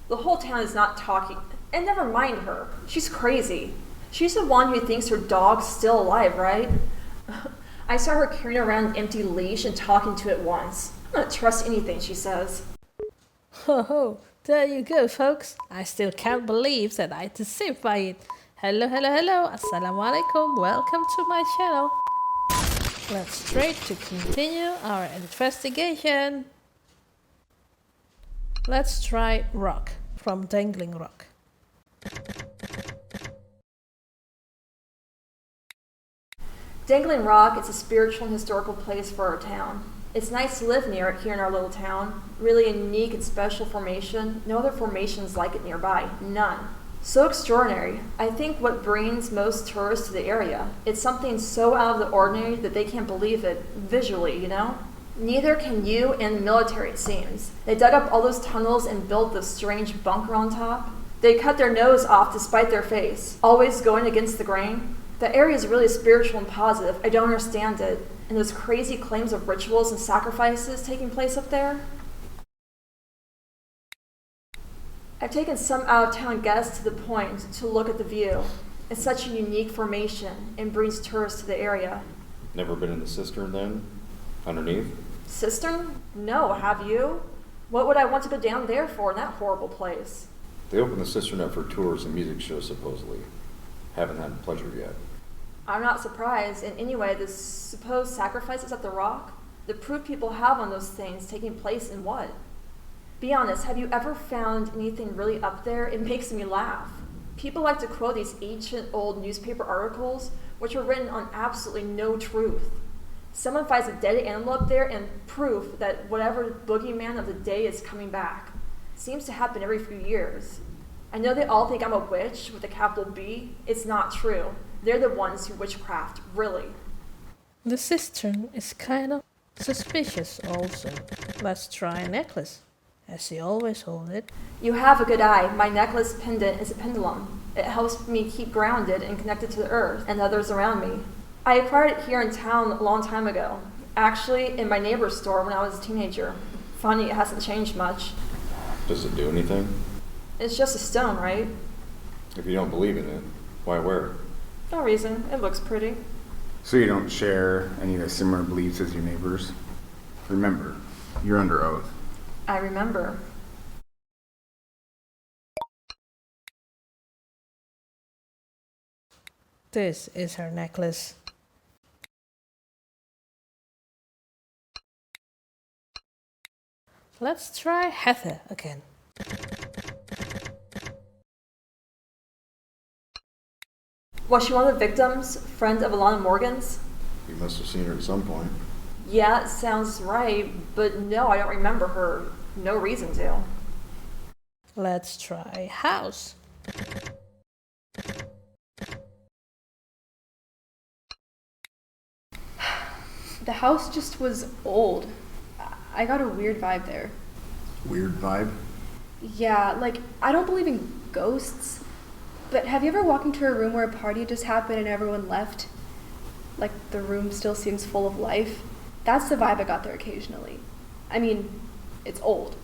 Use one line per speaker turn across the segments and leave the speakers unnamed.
The whole town is not talking. And never mind her. She's crazy. She's the one who thinks her dog's still alive, right? I saw her carrying around an empty leash and talking to it once. I don't trust anything she says.
Ho ho, there you go, folks. I still can't believe that I deceived by it. Hello, hello, hello. Assalamu alaikum. Welcome to my channel. Let's straight to continue our investigation. Let's try rock from Dangling Rock.
Dangling Rock is a spiritual and historical place for our town. It's nice to live near it here in our little town. Really a unique and special formation. No other formations like it nearby. None. So extraordinary. I think what brings most tourists to the area. It's something so out of the ordinary that they can't believe it visually, you know? Neither can you in the military, it seems. They dug up all those tunnels and built this strange bunker on top. They cut their nose off to spite their face, always going against the grain. The area is really spiritual and positive. I don't understand it. And those crazy claims of rituals and sacrifices taking place up there. I've taken some out-of-town guests to the point to look at the view. It's such a unique formation and brings tourists to the area.
Never been in the cistern then? Underneath?
Cistern? No, have you? What would I want to go down there for in that horrible place?
They opened the cistern up for tours and music shows supposedly. Haven't had the pleasure yet.
I'm not surprised. And anyway, the supposed sacrifices at the rock, the proof people have on those things taking place in what? Be honest, have you ever found anything really up there? It makes me laugh. People like to quote these ancient old newspaper articles, which are written on absolutely no truth. Someone finds a dead animal up there and proof that whatever boogeyman of the day is coming back. Seems to happen every few years. I know they all think I'm a witch with a capital B. It's not true. They're the ones who witchcraft, really.
The cistern is kind of suspicious also. Let's try a necklace, as they always hold it.
You have a good eye. My necklace pendant is a pendulum. It helps me keep grounded and connected to the earth and others around me. I acquired it here in town a long time ago. Actually, in my neighbor's store when I was a teenager. Funny, it hasn't changed much.
Does it do anything?
It's just a stone, right?
If you don't believe in it, why wear it?
No reason. It looks pretty.
So you don't share any of the similar beliefs as your neighbors? Remember, you're under oath.
I remember.
This is her necklace. Let's try Heather again.
Was she one of the victims? Friend of Alana Morgan's?
You must have seen her at some point.
Yeah, it sounds right, but no, I don't remember her. No reason to.
Let's try house.
The house just was old. I got a weird vibe there.
Weird vibe?
Yeah, like, I don't believe in ghosts, but have you ever walked into a room where a party just happened and everyone left? Like, the room still seems full of life? That's the vibe I got there occasionally. I mean, it's old.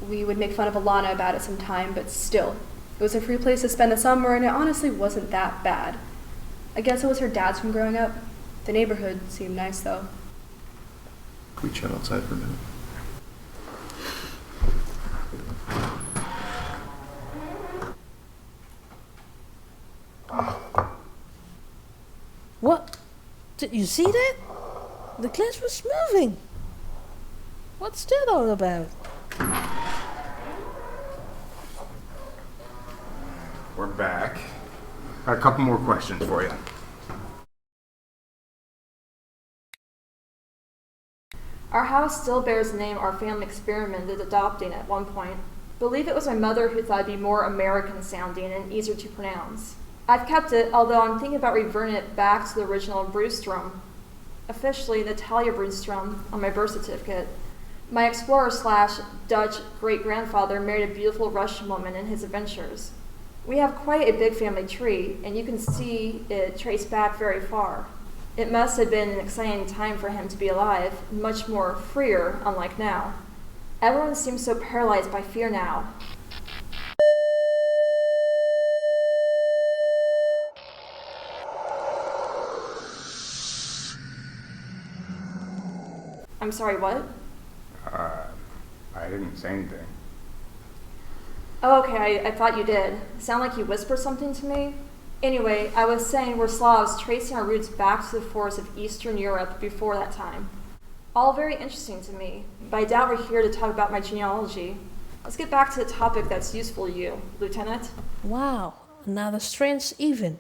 We would make fun of Alana about it sometime, but still. It was a free place to spend the summer, and it honestly wasn't that bad. I guess it was her dad's from growing up. The neighborhood seemed nice, though.
Can we chat outside for a minute?
What? Did you see that? The glass was moving. What's that all about?
We're back. Got a couple more questions for you.
Our house still bears the name our family experimented adopting at one point. Believe it was my mother who thought it'd be more American sounding and easier to pronounce. I've kept it, although I'm thinking about reverting it back to the original Brewstrom. Officially, Natalie Brewstrom on my birth certificate. My explorer/Dutch great-grandfather married a beautiful Russian woman in his adventures. We have quite a big family tree, and you can see it traced back very far. It must have been an exciting time for him to be alive, much more freer, unlike now. Everyone seems so paralyzed by fear now. I'm sorry, what?
I didn't say anything.
Oh, okay, I thought you did. Sound like you whispered something to me? Anyway, I was saying we're Slavs tracing our roots back to the forests of Eastern Europe before that time. All very interesting to me, but I doubt we're here to talk about my genealogy. Let's get back to the topic that's useful to you, Lieutenant.
Wow, another strange event.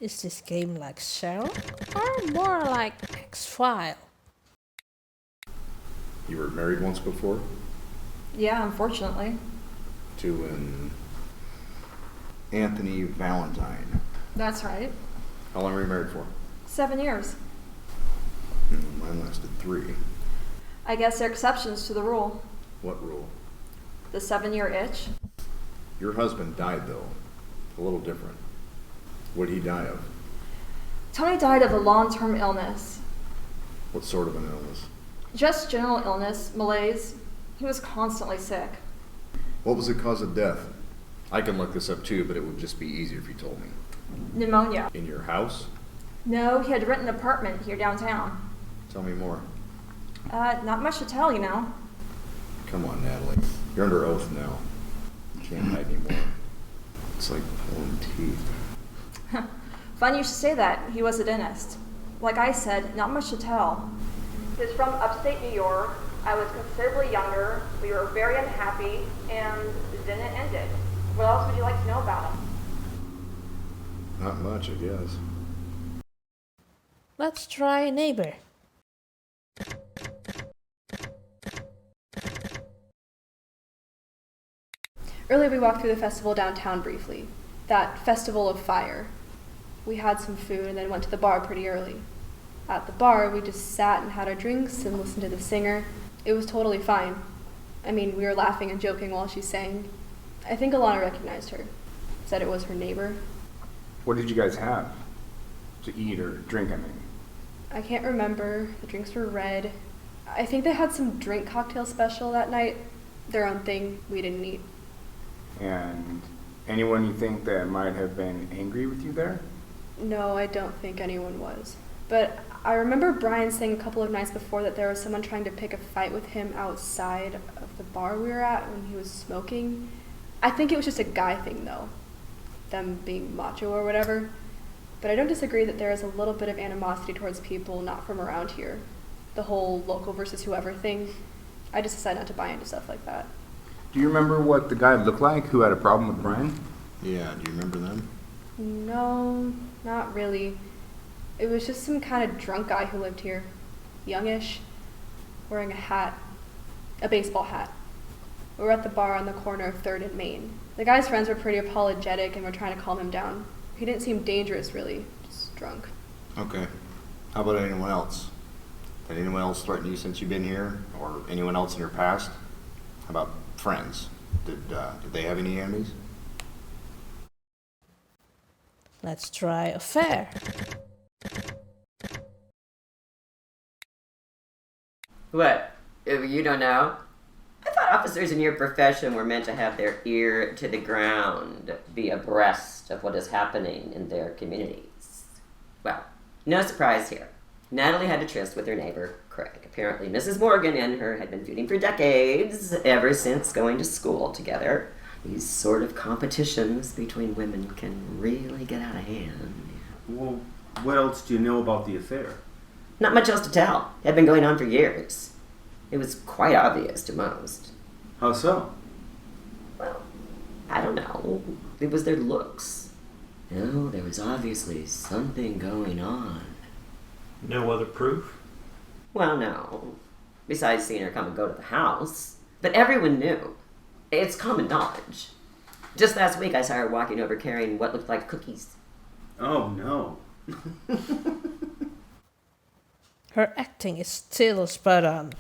Is this game like Cheryl or more like X-File?
You were married once before?
Yeah, unfortunately.
To an Anthony Valentine.
That's right.
How long were you married for?
7 years.
Mine lasted 3.
I guess there are exceptions to the rule.
What rule?
The 7-year itch.
Your husband died, though. A little different. What did he die of?
Tony died of a long-term illness.
What sort of an illness?
Just general illness, malaise. He was constantly sick.
What was the cause of death? I can look this up too, but it would just be easier if you told me.
Pneumonia.
In your house?
No, he had rented an apartment here downtown.
Tell me more.
Not much to tell, you know.
Come on, Natalie. You're under oath now. You can't hide anymore. It's like pulling teeth.
Funny you should say that. He was a dentist. Like I said, not much to tell. He was from upstate New York. I was considerably younger. We were very unhappy, and then it ended. What else would you like to know about him?
Not much, I guess.
Let's try neighbor.
Earlier we walked through the festival downtown briefly. That festival of fire. We had some food and then went to the bar pretty early. At the bar, we just sat and had our drinks and listened to the singer. It was totally fine. I mean, we were laughing and joking while she sang. I think Alana recognized her. Said it was her neighbor.
What did you guys have? To eat or drink, I mean.
I can't remember. The drinks were red. I think they had some drink cocktail special that night. Their own thing we didn't eat.
And anyone you think that might have been angry with you there?
No, I don't think anyone was. But I remember Brian saying a couple of nights before that there was someone trying to pick a fight with him outside of the bar we were at when he was smoking. I think it was just a guy thing, though. Them being macho or whatever. But I don't disagree that there is a little bit of animosity towards people not from around here. The whole local versus whoever thing. I just decided not to buy into stuff like that.
Do you remember what the guy looked like who had a problem with Brian?
Yeah, do you remember them?
No, not really. It was just some kind of drunk guy who lived here. Youngish. Wearing a hat. A baseball hat. We were at the bar on the corner of 3rd and Main. The guy's friends were pretty apologetic and were trying to calm him down. He didn't seem dangerous, really. Just drunk.
Okay. How about anyone else? Did anyone else threaten you since you've been here? Or anyone else in your past? How about friends? Did they have any enemies?
Let's try affair.
What? You don't know? I thought officers in your profession were meant to have their ear to the ground, be abreast of what is happening in their communities. Well, no surprise here. Natalie had a tryst with her neighbor, Craig. Apparently, Mrs. Morgan and her had been feuding for decades, ever since going to school together. These sort of competitions between women can really get out of hand.
Well, what else do you know about the affair?
Not much else to tell. It had been going on for years. It was quite obvious to most.
How so?
Well, I don't know. It was their looks. No, there was obviously something going on.
No other proof?
Well, no. Besides seeing her come and go to the house. But everyone knew. It's common knowledge. Just last week I saw her walking over carrying what looked like cookies.
Oh, no.
Her acting is still spot on.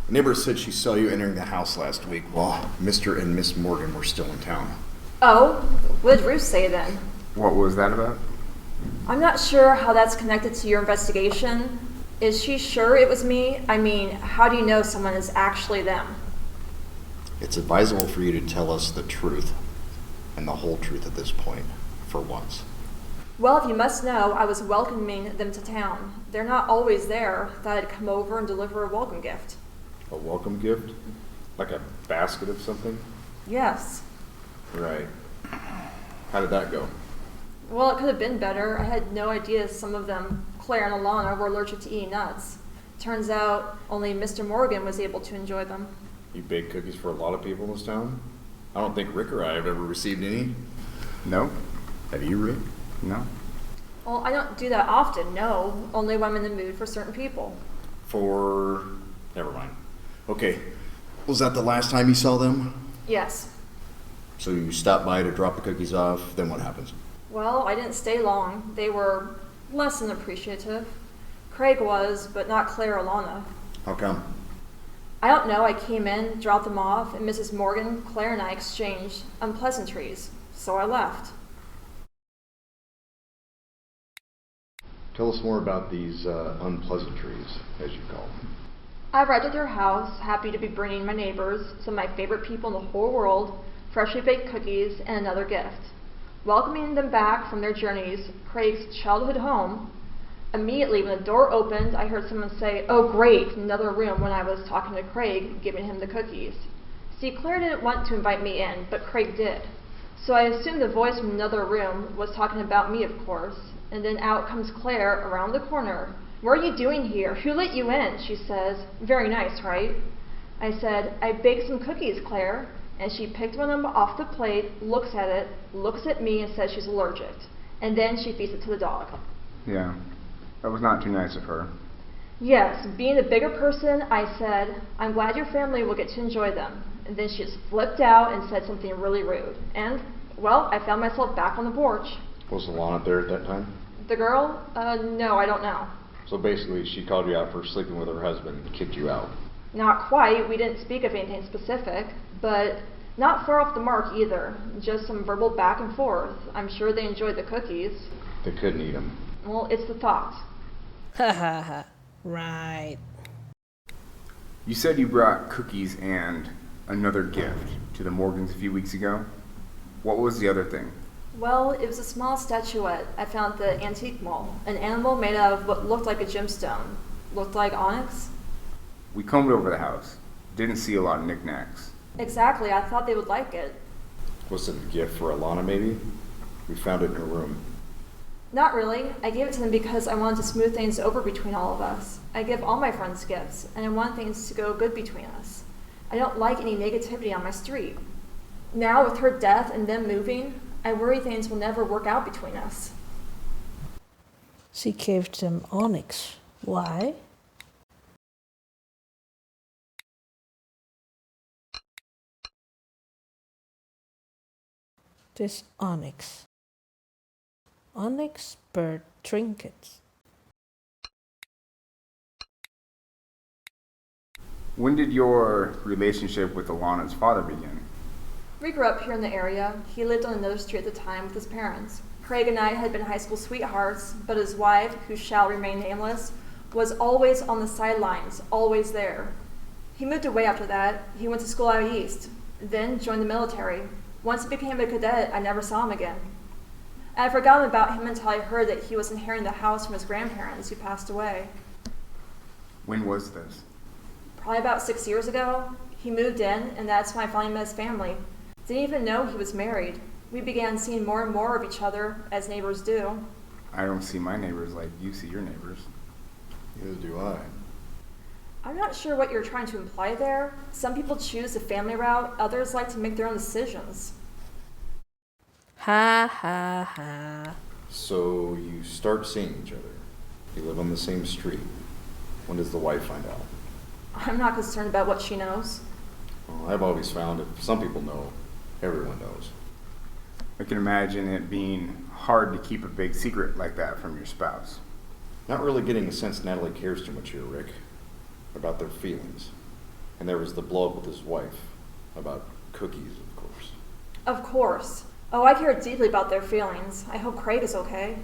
A neighbor said she saw you entering the house last week while Mr. and Miss Morgan were still in town.
Oh, what did Ruth say then?
What was that about?
I'm not sure how that's connected to your investigation. Is she sure it was me? I mean, how do you know someone is actually them?
It's advisable for you to tell us the truth, and the whole truth at this point, for once.
Well, if you must know, I was welcoming them to town. They're not always there. Thought I'd come over and deliver a welcome gift.
A welcome gift? Like a basket of something?
Yes.
Right. How did that go?
Well, it could have been better. I had no idea some of them, Claire and Alana, were allergic to eating nuts. Turns out only Mr. Morgan was able to enjoy them.
You bake cookies for a lot of people in this town? I don't think Rick or I have ever received any.
No?
Have you, Rick?
No?
Well, I don't do that often, no. Only when I'm in the mood for certain people.
Never mind. Okay. Was that the last time you saw them?
Yes.
So you stopped by to drop the cookies off, then what happens?
Well, I didn't stay long. They were less than appreciative. Craig was, but not Claire or Alana.
How come?
I don't know. I came in, dropped them off, and Mrs. Morgan, Claire, and I exchanged unpleasantries. So I left.
Tell us more about these unpleasantries, as you call them.
I arrived at their house, happy to be bringing my neighbors, some of my favorite people in the whole world, freshly baked cookies, and another gift. Welcoming them back from their journeys, Craig's childhood home. Immediately, when the door opened, I heard someone say, "Oh, great," in another room when I was talking to Craig, giving him the cookies. See, Claire didn't want to invite me in, but Craig did. So I assumed the voice from another room was talking about me, of course. And then out comes Claire around the corner. "What are you doing here? Who let you in?" she says. "Very nice, right?" I said, "I baked some cookies, Claire." And she picked one of them off the plate, looks at it, looks at me, and says she's allergic. And then she feeds it to the dog.
Yeah. That was not too nice of her.
Yes, being the bigger person, I said, "I'm glad your family will get to enjoy them." And then she just flipped out and said something really rude. And, well, I found myself back on the porch.
Was Alana there at that time?
The girl? No, I don't know.
So basically, she called you out for sleeping with her husband and kicked you out.
Not quite. We didn't speak of anything specific, but not far off the mark either. Just some verbal back and forth. I'm sure they enjoyed the cookies.
They couldn't eat them.
Well, it's the thought.
Ha ha ha. Right.
You said you brought cookies and another gift to the Morgans a few weeks ago. What was the other thing?
Well, it was a small statuette I found at the antique mall. An animal made out of what looked like a gemstone. Looked like onyx.
We combed over the house. Didn't see a lot of knickknacks.
Exactly, I thought they would like it.
Was it a gift for Alana, maybe? We found it in her room.
Not really. I gave it to them because I wanted to smooth things over between all of us. I give all my friends gifts, and I want things to go good between us. I don't like any negativity on my street. Now, with her death and them moving, I worry things will never work out between us.
She gave them onyx. Why? This onyx. Onyx bird trinkets.
When did your relationship with Alana's father begin?
We grew up here in the area. He lived on another street at the time with his parents. Craig and I had been high school sweethearts, but his wife, who shall remain nameless, was always on the sidelines, always there. He moved away after that. He went to school out east, then joined the military. Once he became a cadet, I never saw him again. I had forgotten about him until I heard that he was inheriting the house from his grandparents who passed away.
When was this?
Probably about 6 years ago. He moved in, and that's when I finally met his family. Didn't even know he was married. We began seeing more and more of each other, as neighbors do.
I don't see my neighbors like you see your neighbors.
Neither do I.
I'm not sure what you're trying to imply there. Some people choose the family route, others like to make their own decisions.
Ha ha ha.
So you start seeing each other. You live on the same street. When does the wife find out?
I'm not concerned about what she knows.
Well, I've always found if some people know, everyone knows.
I can imagine it being hard to keep a big secret like that from your spouse.
Not really getting a sense Natalie cares too much here, Rick, about their feelings. And there was the blow up with his wife, about cookies, of course.
Of course. Oh, I care deeply about their feelings. I hope Craig is okay.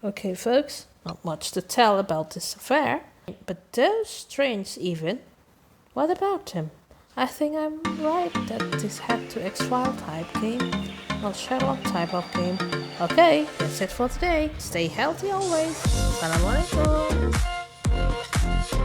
Okay, folks, not much to tell about this affair. But those strange even. What about him? I think I'm right that this had to X-File type game, not Sherlock type of game. Okay, that's it for today. Stay healthy always. Assalamualaikum.